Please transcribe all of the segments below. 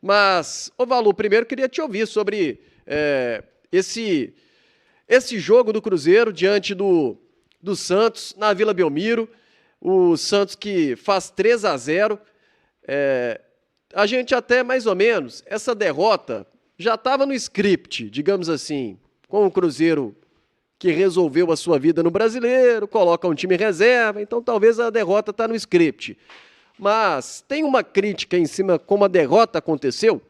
Mas, ô Valu, primeiro queria te ouvir sobre esse jogo do Cruzeiro diante do Santos na Vila Belmiro. O Santos que faz 3-0. A gente até mais ou menos, essa derrota já estava no script, digamos assim, com o Cruzeiro que resolveu a sua vida no Brasileiro, coloca um time reserva, então talvez a derrota está no script. Mas tem uma crítica em cima como a derrota aconteceu?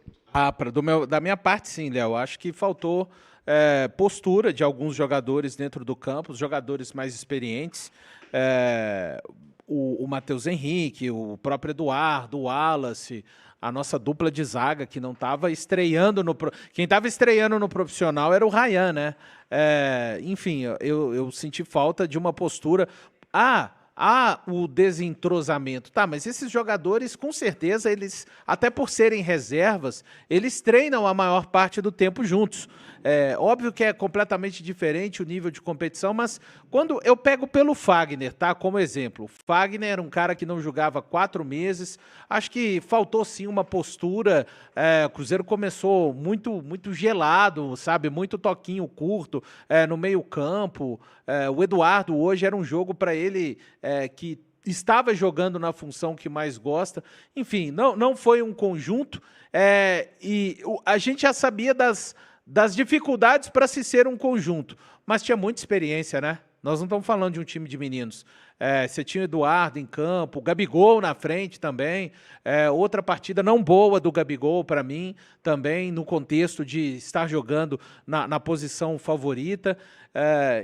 Da minha parte, sim, Léo. Acho que faltou postura de alguns jogadores dentro do campo, os jogadores mais experientes. O Matheus Henrique, o próprio Eduardo, o Wallace, a nossa dupla de zaga que não estava estreando Quem estava estreando no profissional era o Ryan, né? Enfim, eu senti falta de uma postura. O desentrosamento. Tá, mas esses jogadores, com certeza, eles, até por serem reservas, eles treinam a maior parte do tempo juntos. Óbvio que é completamente diferente o nível de competição, mas quando eu pego pelo Fagner, tá, como exemplo, o Fagner era um cara que não jogava 4 meses, acho que faltou sim uma postura, o Cruzeiro começou muito gelado, sabe, muito toquinho curto no meio campo. O Eduardo hoje era um jogo para ele que estava jogando na função que mais gosta. Enfim, não foi um conjunto e a gente já sabia das dificuldades para se ser um conjunto, mas tinha muita experiência, né? Nós não estamos falando de um time de meninos. Você tinha o Eduardo em campo, o Gabigol na frente também. Outra partida não boa do Gabigol para mim, também no contexto de estar jogando na posição favorita.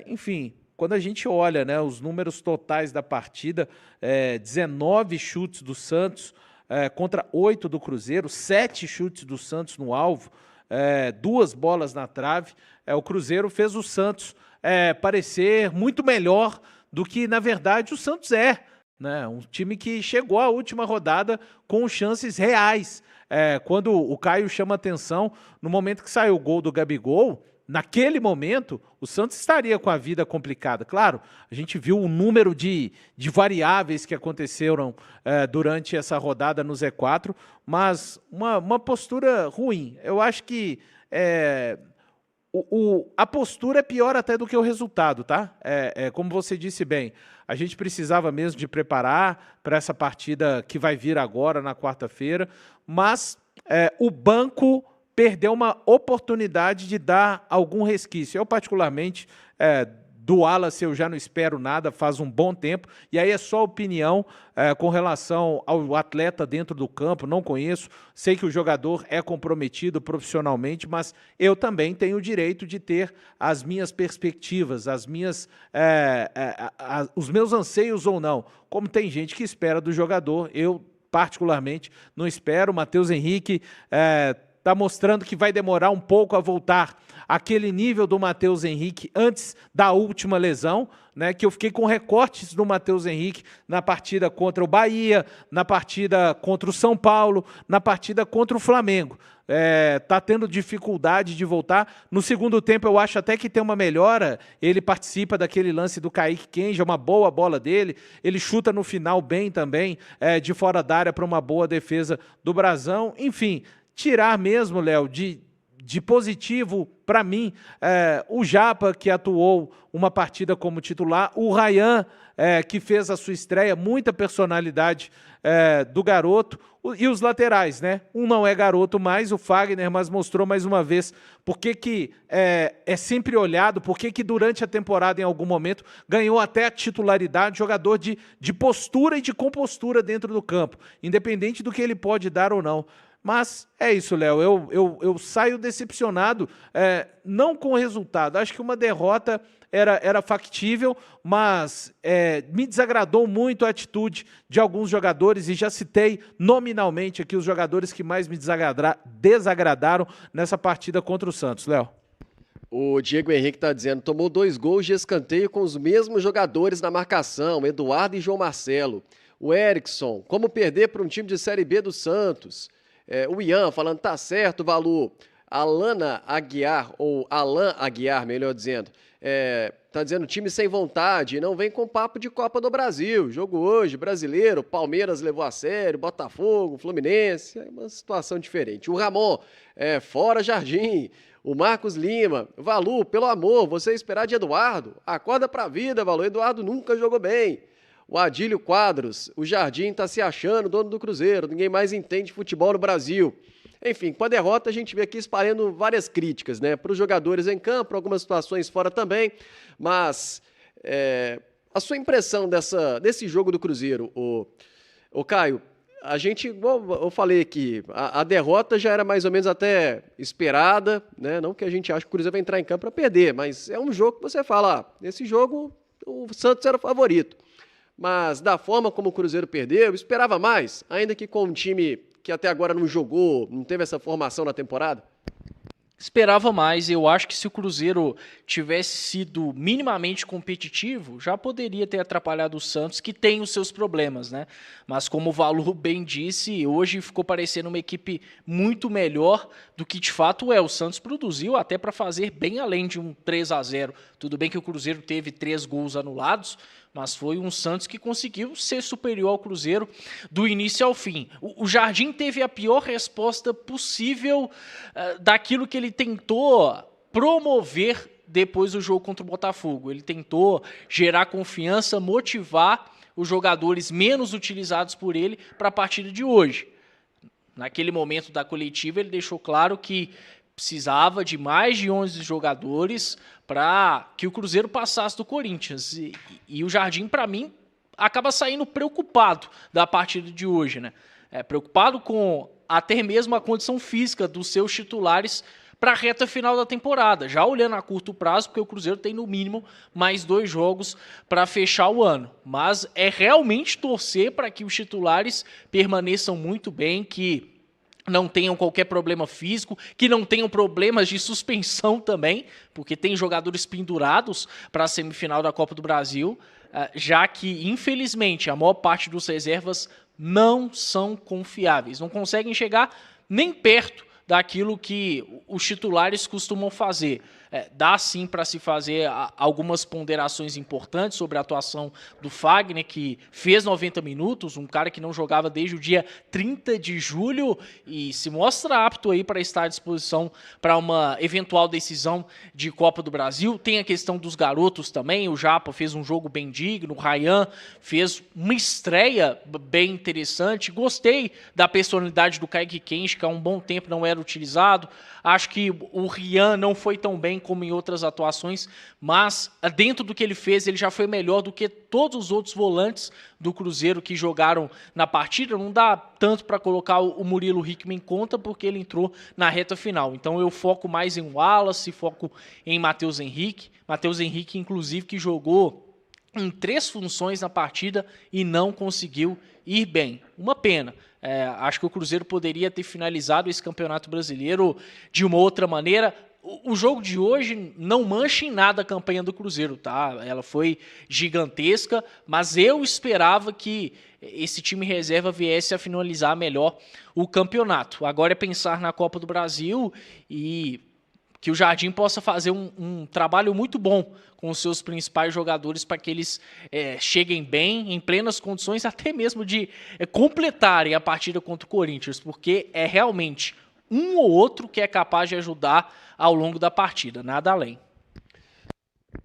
Enfim, quando a gente olha, né, os números totais da partida, 19 chutes do Santos contra 8 do Cruzeiro, 7 chutes do Santos no alvo, 2 bolas na trave. O Cruzeiro fez o Santos parecer muito melhor do que, na verdade, o Santos né? Um time que chegou à última rodada com chances reais. Quando o Caio chama atenção, no momento que saiu o gol do Gabigol, naquele momento, o Santos estaria com a vida complicada. Claro, a gente viu o número de variáveis que aconteceram durante essa rodada no Z4, mas uma postura ruim. Eu acho que a postura é pior até do que o resultado, tá? Como você disse bem, a gente precisava mesmo de preparar para essa partida que vai vir agora na quarta-feira, mas o banco perdeu uma oportunidade de dar algum resquício. Eu, particularmente, do Wallace eu já não espero nada, faz um bom tempo, e aí é só opinião com relação ao atleta dentro do campo, não conheço, sei que o jogador é comprometido profissionalmente, mas eu também tenho o direito de ter as minhas perspectivas, os meus anseios ou não, como tem gente que espera do jogador, eu particularmente não espero. O Matheus Henrique está mostrando que vai demorar um pouco a voltar àquele nível do Matheus Henrique antes da última lesão, né, que eu fiquei com recortes do Matheus Henrique na partida contra o Bahia, na partida contra o São Paulo, na partida contra o Flamengo. Está tendo dificuldade de voltar. No segundo tempo eu acho até que tem uma melhora, ele participa daquele lance do Kaique Kenja, uma boa bola dele, ele chuta no final bem também, de fora da área para uma boa defesa do Brasão. Enfim, tirar mesmo, Léo, de positivo para mim, o Japa, que atuou uma partida como titular, o Ryan, que fez a sua estreia, muita personalidade do garoto, e os laterais, né? Um não é garoto mais, o Fagner, mas mostrou mais uma vez por que é sempre olhado, por que durante a temporada, em algum momento, ganhou até a titularidade, jogador de postura e de compostura dentro do campo, independente do que ele pode dar ou não. Mas é isso, Léo, eu saio decepcionado, não com o resultado. Acho que uma derrota era factível, mas me desagradou muito a atitude de alguns jogadores, e já citei nominalmente aqui os jogadores que mais me desagradaram nessa partida contra o Santos, Léo. O Diego Henrique está dizendo, tomou 2 gols de escanteio com os mesmos jogadores na marcação, Eduardo e João Marcelo. O Erickson, como perder para um time de Série B do Santos? O Ian falando, tá certo, Valu. Alana Aguiar, ou Alan Aguiar, melhor dizendo, tá dizendo time sem vontade, não vem com papo de Copa do Brasil. Jogo hoje, brasileiro, Palmeiras levou a sério, Botafogo, Fluminense, é uma situação diferente. O Ramon, fora Jardim. O Marcos Lima, Valu, pelo amor, você esperar de Eduardo. Acorda pra vida, Valu, Eduardo nunca jogou bem. O Adílio Quadros, o Jardim tá se achando dono do Cruzeiro, ninguém mais entende futebol no Brasil. Enfim, com a derrota a gente vê aqui espalhando várias críticas, né? Para os jogadores em campo, algumas situações fora também, mas a sua impressão desse jogo do Cruzeiro, o Caio, a gente, igual eu falei aqui, a derrota já era mais ou menos até esperada, né? Não que a gente ache que o Cruzeiro vai entrar em campo para perder, mas é um jogo que você fala, nesse jogo o Santos era o favorito. Mas da forma como o Cruzeiro perdeu, eu esperava mais, ainda que com um time que até agora não jogou, não teve essa formação na temporada? Esperava mais. Eu acho que se o Cruzeiro tivesse sido minimamente competitivo, já poderia ter atrapalhado o Santos, que tem os seus problemas, né? Mas como o Valu bem disse, hoje ficou parecendo uma equipe muito melhor do que de fato é. O Santos produziu até para fazer bem além de um 3-0. Tudo bem que o Cruzeiro teve 3 gols anulados, mas foi um Santos que conseguiu ser superior ao Cruzeiro do início ao fim. O Jardim teve a pior resposta possível daquilo que ele tentou promover depois do jogo contra o Botafogo. Ele tentou gerar confiança, motivar os jogadores menos utilizados por ele para a partida de hoje. Naquele momento da coletiva, ele deixou claro que precisava de mais de 11 jogadores para que o Cruzeiro passasse do Corinthians. E o Jardim, para mim, acaba saindo preocupado da partida de hoje, né? Preocupado com até mesmo a condição física dos seus titulares para a reta final da temporada. Já olhando a curto prazo, porque o Cruzeiro tem no mínimo mais 2 jogos para fechar o ano. Mas é realmente torcer para que os titulares permaneçam muito bem, que não tenham qualquer problema físico, que não tenham problemas de suspensão também, porque tem jogadores pendurados para a semifinal da Copa do Brasil, já que, infelizmente, a maior parte dos reservas não são confiáveis, não conseguem chegar nem perto daquilo que os titulares costumam fazer. Dá sim para se fazer algumas ponderações importantes sobre a atuação do Fagner, que fez 90 minutos, um cara que não jogava desde o dia 30 de julho e se mostra apto aí para estar à disposição para uma eventual decisão de Copa do Brasil. Tem a questão dos garotos também, o Japa fez um jogo bem digno, o Ryan fez uma estreia bem interessante, gostei da personalidade do Kaique Kenji, que há um bom tempo não era utilizado. Acho que o Rian não foi tão bem como em outras atuações, mas dentro do que ele fez, ele já foi melhor do que todos os outros volantes do Cruzeiro que jogaram na partida. Não dá tanto para colocar o Murilo Hickman em conta, porque ele entrou na reta final. Então eu foco mais em Wallace, foco em Matheus Henrique. Matheus Henrique, inclusive, que jogou em 3 funções na partida e não conseguiu ir bem. Uma pena. Acho que o Cruzeiro poderia ter finalizado esse Campeonato Brasileiro de uma outra maneira. O jogo de hoje não mancha em nada a campanha do Cruzeiro, tá? Ela foi gigantesca, mas eu esperava que esse time reserva viesse a finalizar melhor o campeonato. Agora é pensar na Copa do Brasil e que o Jardim possa fazer um trabalho muito bom com os seus principais jogadores para que eles cheguem bem, em plenas condições, até mesmo de completarem a partida contra o Corinthians, porque é realmente um ou outro que é capaz de ajudar ao longo da partida, nada além.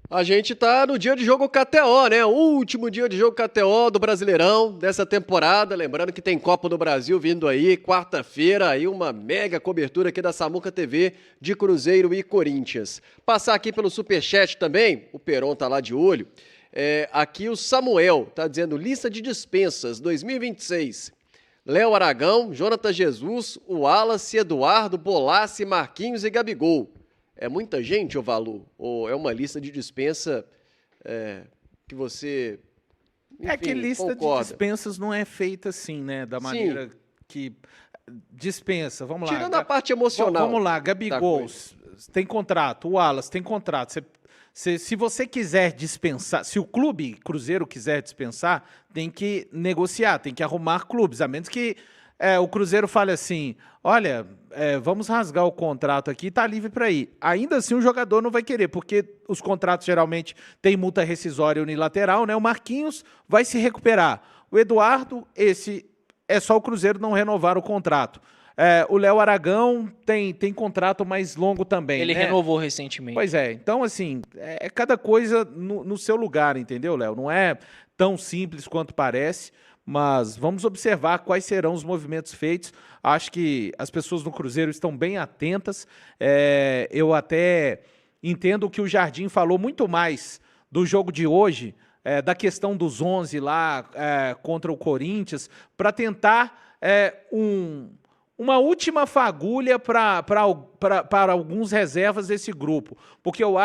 A gente tá no dia de jogo KTO, né? O último dia de jogo KTO do Brasileirão dessa temporada. Lembrando que tem Copa do Brasil vindo aí, quarta-feira, aí uma mega cobertura aqui da Samuca TV de Cruzeiro e Corinthians. Passar aqui pelo Superchat também, o Peron tá lá de olho. Aqui o Samuel tá dizendo lista de dispensas 2026. Léo Aragão, Jonathan Jesus, o Wallace, Eduardo, Bolassi, Marquinhos e Gabigol. É muita gente, ô Valu? Ou é uma lista de dispensa que você, enfim, que lista concorda? de dispensas não é feita assim, né? Da maneira que dispensa. Vamos lá. Tirando a parte emocional. Vamos lá, Gabigol tem contrato, o Wallace tem contrato. Se você quiser dispensar, se o clube Cruzeiro quiser dispensar, tem que negociar, tem que arrumar clubes, a menos que o Cruzeiro fale assim, olha, vamos rasgar o contrato aqui, tá livre para ir. Ainda assim o jogador não vai querer, porque os contratos geralmente têm multa rescisória unilateral, né? O Marquinhos vai se recuperar. O Eduardo, esse é só o Cruzeiro não renovar o contrato. O Léo Aragão tem contrato mais longo também. Ele né? renovou recentemente. Pois é, então assim, cada coisa no seu lugar, entendeu, Léo? Não é tão simples quanto parece, mas vamos observar quais serão os movimentos feitos. Acho que as pessoas no Cruzeiro estão bem atentas. Eu até entendo que o Jardim falou muito mais do jogo de hoje, da questão dos 11 lá contra o Corinthians, para tentar uma última fagulha para alguns reservas desse grupo. Porque eu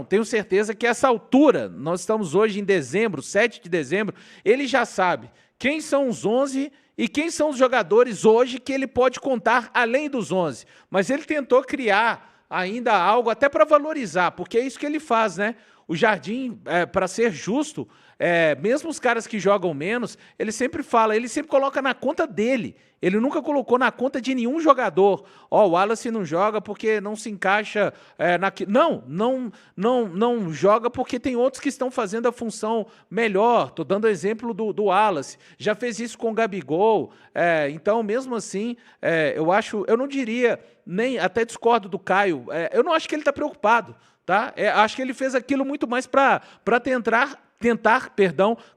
tenho certeza que essa altura, nós estamos hoje em dezembro, 7 de dezembro, ele já sabe quem são os 11 e quem são os jogadores hoje que ele pode contar além dos 11. Mas ele tentou criar ainda algo até para valorizar, porque é isso que ele faz, né? O Jardim, para ser justo, mesmo os caras que jogam menos, ele sempre coloca na conta dele. Ele nunca colocou na conta de nenhum jogador. O Wallace não joga porque não se encaixa não joga porque tem outros que estão fazendo a função melhor. Estou dando exemplo do Wallace. Já fez isso com o Gabigol. Então, mesmo assim, eu não diria, nem até discordo do Caio, eu não acho que ele está preocupado. Tá? Acho que ele fez aquilo muito mais para tentar,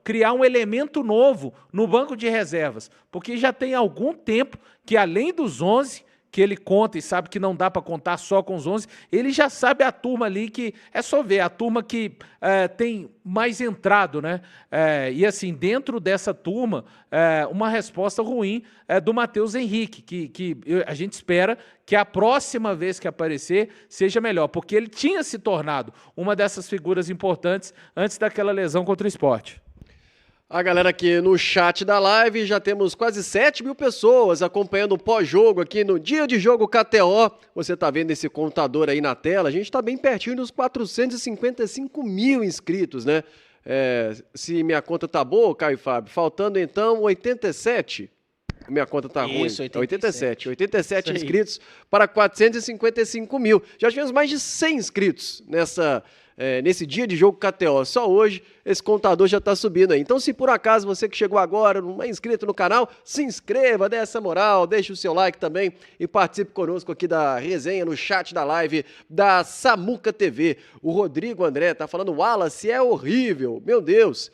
criar um elemento novo no banco de reservas, porque já tem algum tempo que, além dos 11 que ele conta e sabe que não dá para contar só com os 11, ele já sabe a turma ali que, é só ver, a turma que tem mais entrado, né? E assim, dentro dessa turma, uma resposta ruim do Matheus Henrique, que a gente espera que a próxima vez que aparecer seja melhor, porque ele tinha se tornado uma dessas figuras importantes antes daquela lesão contra o Sport. A galera aqui no chat da live, já temos quase 7.000 pessoas acompanhando o pós-jogo aqui no Dia de Jogo KTO. Você tá vendo esse contador aí na tela, a gente tá bem pertinho dos 455 mil inscritos, né? Se minha conta tá boa, Caio e Fábio, faltando então 87. Minha conta tá ruim. Isso, 87. 87 inscritos para 455 mil. Já tivemos mais de 100 inscritos nesse Dia de Jogo KTO. Só hoje esse contador já está subindo aí. Então, se por acaso você que chegou agora não é inscrito no canal, se inscreva, dê essa moral, deixe o seu like também e participe conosco aqui da resenha no chat da live da Samuca TV. O Rodrigo André tá falando, Wallace é horrível, meu Deus.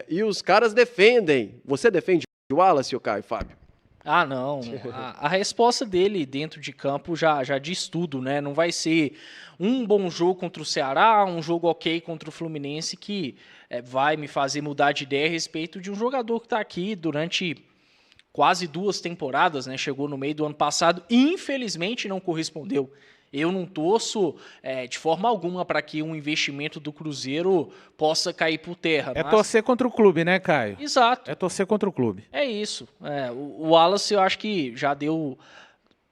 E os caras defendem. Você defende o Wallace, o Caio, Fábio? Ah, não. A resposta dele dentro de campo já diz tudo, né? Não vai ser um bom jogo contra o Ceará, um jogo ok contra o Fluminense que vai me fazer mudar de ideia a respeito de um jogador que está aqui durante quase 2 temporadas, né? Chegou no meio do ano passado e infelizmente não correspondeu. Eu não torço de forma alguma para que um investimento do Cruzeiro possa cair por terra. Mas... torcer contra o clube, né, Caio? Exato. É torcer contra o clube. É isso. O Wallace, eu acho que já deu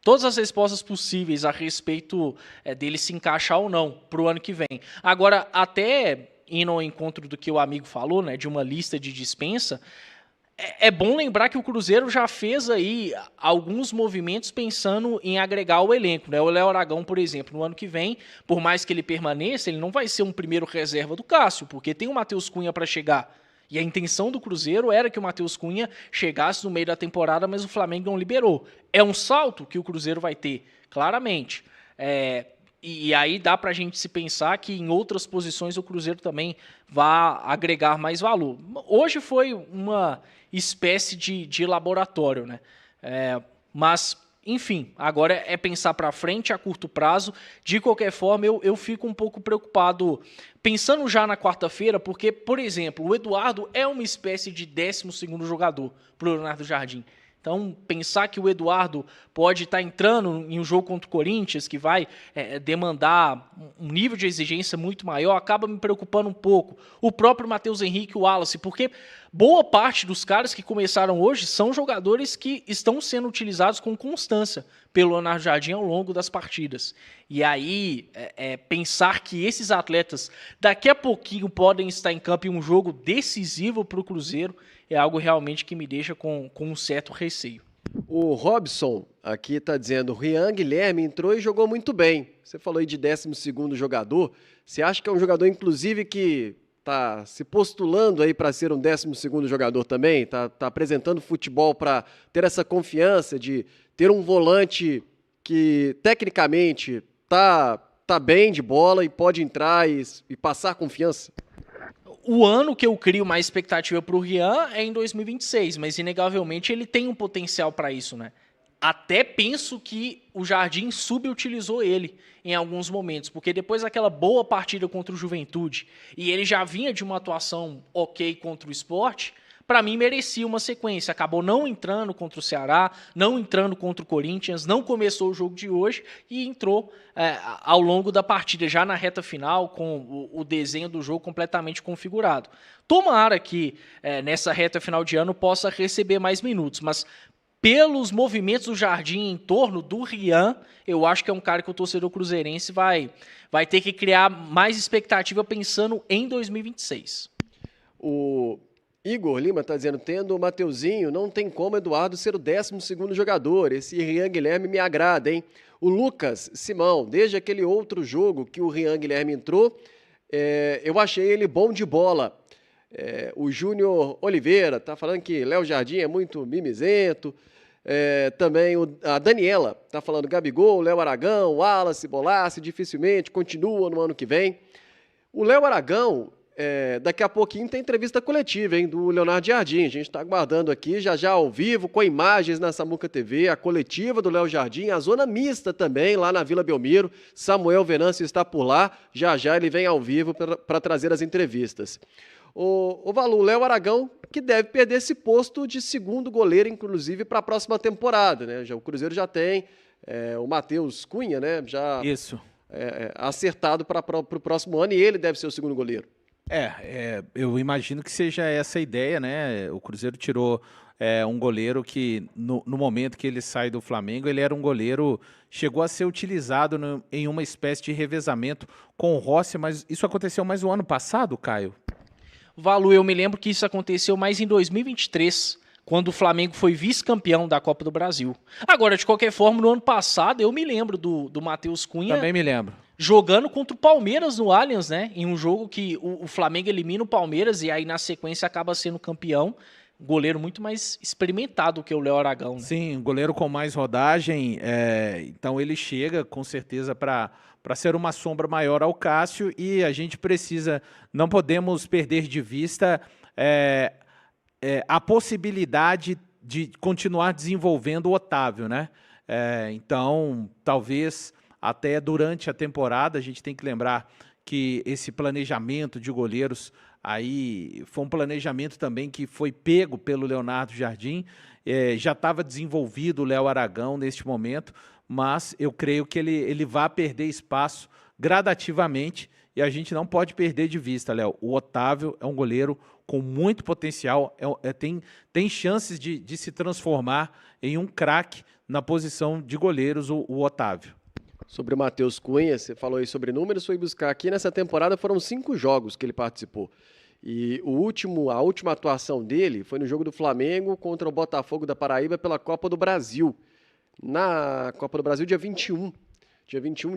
todas as respostas possíveis a respeito dele se encaixar ou não para o ano que vem. Agora, até indo ao encontro do que o amigo falou, né, de uma lista de dispensa, é bom lembrar que o Cruzeiro já fez aí alguns movimentos pensando em agregar o elenco, né? O Léo Aragão, por exemplo, no ano que vem, por mais que ele permaneça, ele não vai ser um primeiro reserva do Cássio, porque tem o Matheus Cunha para chegar. E a intenção do Cruzeiro era que o Matheus Cunha chegasse no meio da temporada, mas o Flamengo não liberou. É um salto que o Cruzeiro vai ter, claramente. E aí dá para a gente se pensar que em outras posições o Cruzeiro também vai agregar mais valor. Hoje foi uma espécie de laboratório, né? Mas, enfim, agora é pensar para frente a curto prazo. De qualquer forma, eu fico um pouco preocupado pensando já na quarta-feira, porque, por exemplo, o Eduardo é uma espécie de 12º jogador para o Leonardo Jardim. Então, pensar que o Eduardo pode estar entrando em um jogo contra o Corinthians, que vai demandar um nível de exigência muito maior, acaba me preocupando um pouco. O próprio Matheus Henrique e o Wallace, porque boa parte dos caras que começaram hoje são jogadores que estão sendo utilizados com constância pelo Leonardo Jardim ao longo das partidas. E aí, pensar que esses atletas daqui a pouquinho podem estar em campo em um jogo decisivo para o Cruzeiro, é algo realmente que me deixa com um certo receio. O Robson aqui está dizendo, o Rian Guilherme entrou e jogou muito bem. Você falou aí de 12º jogador. Você acha que é um jogador, inclusive, que está se postulando aí para ser um 12º jogador também? Tá apresentando futebol para ter essa confiança de ter um volante que, tecnicamente, tá bem de bola e pode entrar e passar confiança? O ano que eu crio mais expectativa para o Rian é em 2026, mas inegavelmente ele tem um potencial para isso, né? Até penso que o Jardim subutilizou ele em alguns momentos, porque depois daquela boa partida contra o Juventude, e ele já vinha de uma atuação ok contra o Sport, para mim merecia uma sequência. Acabou não entrando contra o Ceará, não entrando contra o Corinthians, não começou o jogo de hoje e entrou ao longo da partida, já na reta final, com o desenho do jogo completamente configurado. Tomara que nessa reta final de ano possa receber mais minutos, mas pelos movimentos do Jardim em torno do Rian, eu acho que é um cara que o torcedor cruzeirense vai ter que criar mais expectativa pensando em 2026. O Igor Lima está dizendo, tendo o Mateuzinho, não tem como Eduardo ser o 12º jogador. Esse Rian Guilherme me agrada, hein? O Lucas Simão, desde aquele outro jogo que o Rian Guilherme entrou, eu achei ele bom de bola. O Júnior Oliveira está falando que Léo Jardim é muito mimizento. Também a Daniela está falando Gabigol, Léo Aragão, Wallace, Bolassi, dificilmente, continua no ano que vem. O Léo Aragão, daqui a pouquinho tem entrevista coletiva, hein, do Leonardo Jardim. A gente está aguardando aqui, já ao vivo, com imagens na Samuca TV, a coletiva do Léo Jardim, a zona mista também, lá na Vila Belmiro. Samuel Venâncio está por lá, já ele vem ao vivo para trazer as entrevistas. O Valu, Léo Aragão, que deve perder esse posto de segundo goleiro, inclusive, para a próxima temporada, né? O Cruzeiro já tem o Matheus Cunha, né? Já Isso. Acertado para o próximo ano, e ele deve ser o segundo goleiro. Eu imagino que seja essa a ideia, né? O Cruzeiro tirou um goleiro que, no momento que ele sai do Flamengo, ele era um goleiro, chegou a ser utilizado em uma espécie de revezamento com o Rossi, mas isso aconteceu mais no ano passado, Caio? Valu, eu me lembro que isso aconteceu mais em 2023, quando o Flamengo foi vice-campeão da Copa do Brasil. Agora, de qualquer forma, no ano passado, eu me lembro do Matheus Cunha... Também me lembro. Jogando contra o Palmeiras no Allianz, né? Em um jogo que o Flamengo elimina o Palmeiras e aí, na sequência, acaba sendo campeão. Goleiro muito mais experimentado que o Léo Aragão, né? Sim, goleiro com mais rodagem. Então, ele chega, com certeza, para ser uma sombra maior ao Cássio, e a gente precisa, não podemos perder de vista a possibilidade de continuar desenvolvendo o Otávio, né? Então, talvez até durante a temporada, a gente tem que lembrar que esse planejamento de goleiros aí foi um planejamento também que foi pego pelo Leonardo Jardim, já estava desenvolvido o Léo Aragão neste momento, mas eu creio que ele vai perder espaço gradativamente e a gente não pode perder de vista, Léo. O Otávio é um goleiro com muito potencial, tem chances de se transformar em um craque na posição de goleiros, o Otávio. Sobre o Matheus Cunha, você falou aí sobre números, foi buscar aqui nessa temporada, foram 5 jogos que ele participou. E a última atuação dele foi no jogo do Flamengo contra o Botafogo da Paraíba pela Copa do Brasil. Na Copa do Brasil, dia 21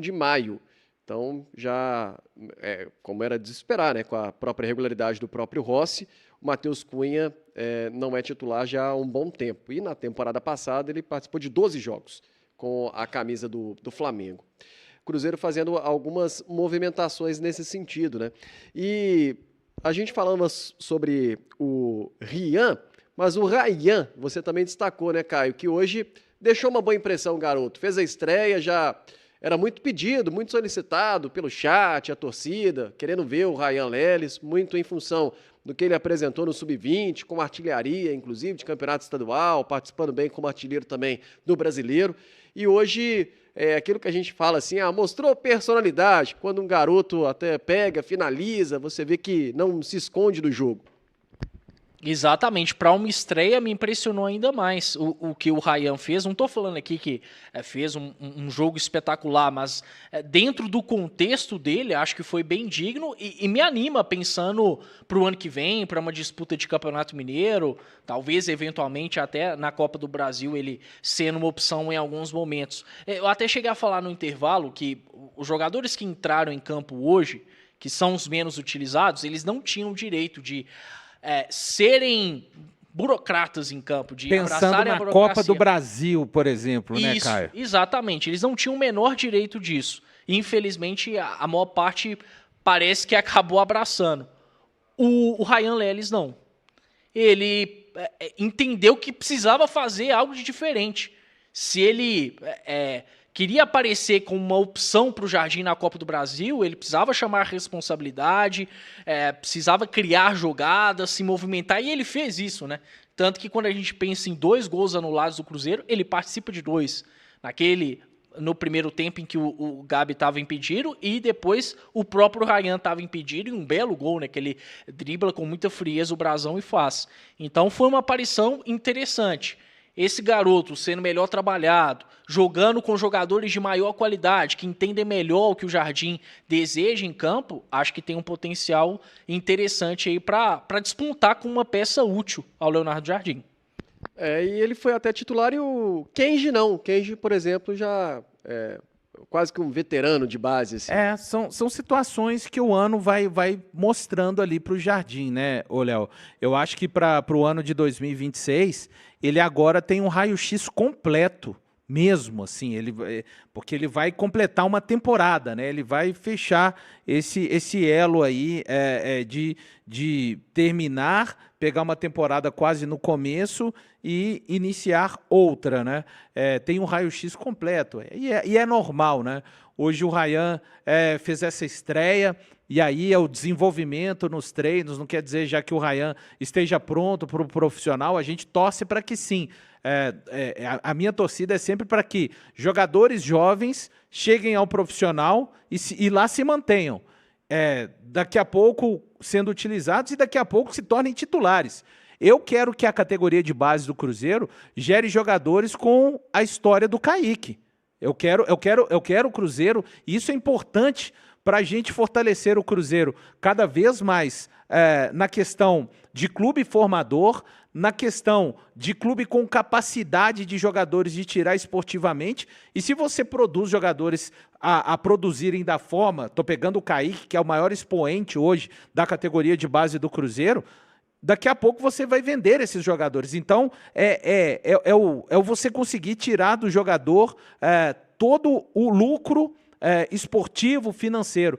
de maio. Então, já, como era de se esperar, né, com a própria regularidade do próprio Rossi, o Matheus Cunha não é titular já há um bom tempo. E na temporada passada ele participou de 12 jogos com a camisa do Flamengo. Cruzeiro fazendo algumas movimentações nesse sentido, né? E a gente falando sobre o Rian, mas o Ryan, você também destacou, né, Caio, que hoje deixou uma boa impressão o garoto. Fez a estreia, já era muito pedido, muito solicitado pelo chat, a torcida, querendo ver o Ryan Leles, muito em função do que ele apresentou no Sub-20, com artilharia, inclusive, de campeonato estadual, participando bem como artilheiro também do Brasileiro. E hoje, aquilo que a gente fala assim, mostrou personalidade. Quando um garoto até pega, finaliza, você vê que não se esconde do jogo. Exatamente, para uma estreia me impressionou ainda mais o que o Ryan fez. Não estou falando aqui que fez um jogo espetacular, mas dentro do contexto dele, acho que foi bem digno e me anima pensando para o ano que vem, para uma disputa de Campeonato Mineiro, talvez eventualmente até na Copa do Brasil ele sendo uma opção em alguns momentos. Eu até cheguei a falar no intervalo que os jogadores que entraram em campo hoje, que são os menos utilizados, eles não tinham direito de serem burocratas em campo, de Pensando abraçarem a na burocracia. Copa do Brasil, por exemplo, né, Isso, Caio? exatamente. Eles não tinham o menor direito disso. Infelizmente, a maior parte parece que acabou abraçando. O Ryan Leles não. Ele entendeu que precisava fazer algo de diferente. Se ele queria aparecer como uma opção para o Jardim na Copa do Brasil, ele precisava chamar a responsabilidade, precisava criar jogadas, se movimentar, e ele fez isso, né? Tanto que quando a gente pensa em 2 gols anulados do Cruzeiro, ele participa de 2. No primeiro tempo em que o Gabi estava impedido e depois o próprio Ryan estava impedido e um belo gol, né, que ele dribla com muita frieza o brasão e faz. Então foi uma aparição interessante. Esse garoto sendo melhor trabalhado, jogando com jogadores de maior qualidade, que entendem melhor o que o Jardim deseja em campo, acho que tem um potencial interessante aí para despontar com uma peça útil ao Leonardo Jardim. E ele foi até titular e o Kenji não. O Kenji, por exemplo, já quase que um veterano de base. Assim. São situações que o ano vai mostrando ali para o Jardim, né, ô Léo? Eu acho que para o ano de 2026, ele agora tem um raio-x completo, mesmo, assim, porque ele vai completar uma temporada, né? Ele vai fechar esse elo aí de terminar, pegar uma temporada quase no começo e iniciar outra, né? Tem um raio-x completo, e é normal, né? Hoje o Ryan fez essa estreia, e aí é o desenvolvimento nos treinos, não quer dizer já que o Ryan esteja pronto para o profissional, a gente torce para que sim. A minha torcida é sempre para que jogadores jovens cheguem ao profissional e lá se mantenham. Daqui a pouco sendo utilizados e daqui a pouco se tornem titulares. Eu quero que a categoria de base do Cruzeiro gere jogadores com a história do Kaique. Eu quero o Cruzeiro, e isso é importante para a gente fortalecer o Cruzeiro cada vez mais na questão de clube formador, na questão de clube com capacidade de jogadores de tirar esportivamente. E se você produz jogadores a produzirem da forma, estou pegando o Kaique, que é o maior expoente hoje da categoria de base do Cruzeiro, daqui a pouco você vai vender esses jogadores. Então, você conseguir tirar do jogador todo o lucro esportivo, financeiro.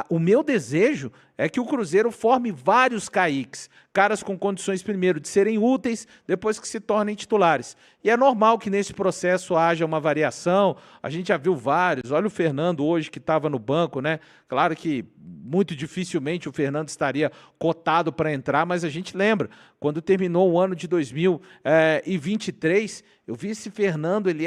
O meu desejo é que o Cruzeiro forme vários Kaiques, caras com condições, primeiro, de serem úteis, depois que se tornem titulares. E é normal que nesse processo haja uma variação, a gente já viu vários, olha o Fernando hoje que estava no banco, né? Claro que muito dificilmente o Fernando estaria cotado para entrar, mas a gente lembra, quando terminou o ano de 2023, eu vi esse Fernando, ele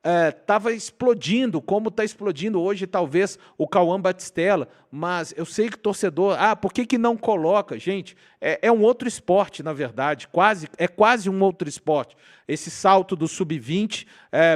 estava explodindo, como está explodindo hoje, talvez, o Cauã Batistella, mas eu sei que o torcedor, por que não coloca? Gente, é um outro esporte, na verdade, quase um outro esporte, esse salto do sub-20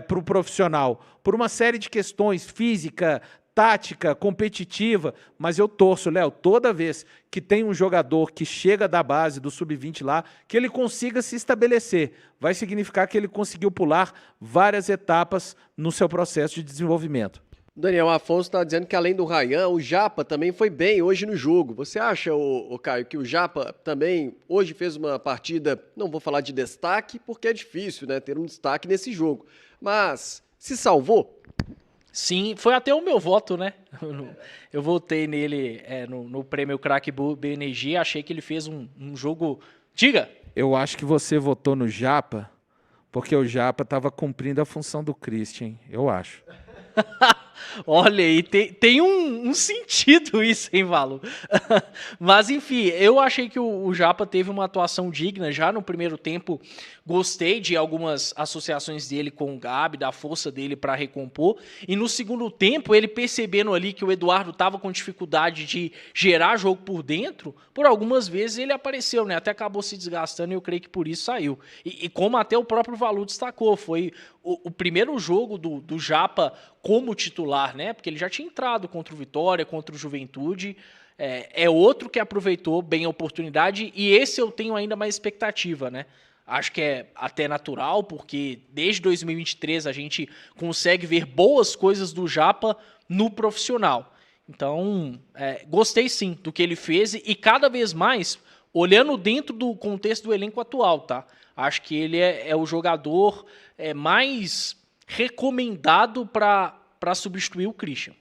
para o profissional, por uma série de questões, física, tática, competitiva, mas eu torço, Léo, toda vez que tem um jogador que chega da base do sub-20 lá, que ele consiga se estabelecer, vai significar que ele conseguiu pular várias etapas no seu processo de desenvolvimento. Daniel Afonso está dizendo que além do Ryan, o Japa também foi bem hoje no jogo. Você acha, Caio, que o Japa também hoje fez uma partida, não vou falar de destaque, porque é difícil, né, ter um destaque nesse jogo, mas se salvou? Sim, foi até o meu voto, né? Eu votei nele no prêmio Craque BNG, achei que ele fez um jogo... Diga! Eu acho que você votou no Japa, porque o Japa estava cumprindo a função do Christian, eu acho. Olha aí, tem um sentido isso, hein, Valu? Mas, enfim, eu achei que o Japa teve uma atuação digna já no primeiro tempo. Gostei de algumas associações dele com o Gabi, da força dele para recompor. E no segundo tempo, ele percebendo ali que o Eduardo estava com dificuldade de gerar jogo por dentro, por algumas vezes ele apareceu, né? Até acabou se desgastando e eu creio que por isso saiu. E como até o próprio Valu destacou, foi o primeiro jogo do Japa como titular, né? Porque ele já tinha entrado contra o Vitória, contra o Juventude. É outro que aproveitou bem a oportunidade e esse eu tenho ainda mais expectativa, né? Acho que é até natural, porque desde 2023 a gente consegue ver boas coisas do Japa no profissional. Então, gostei sim do que ele fez e cada vez mais, olhando dentro do contexto do elenco atual, tá? Acho que ele é o jogador mais recomendado para substituir o Christian.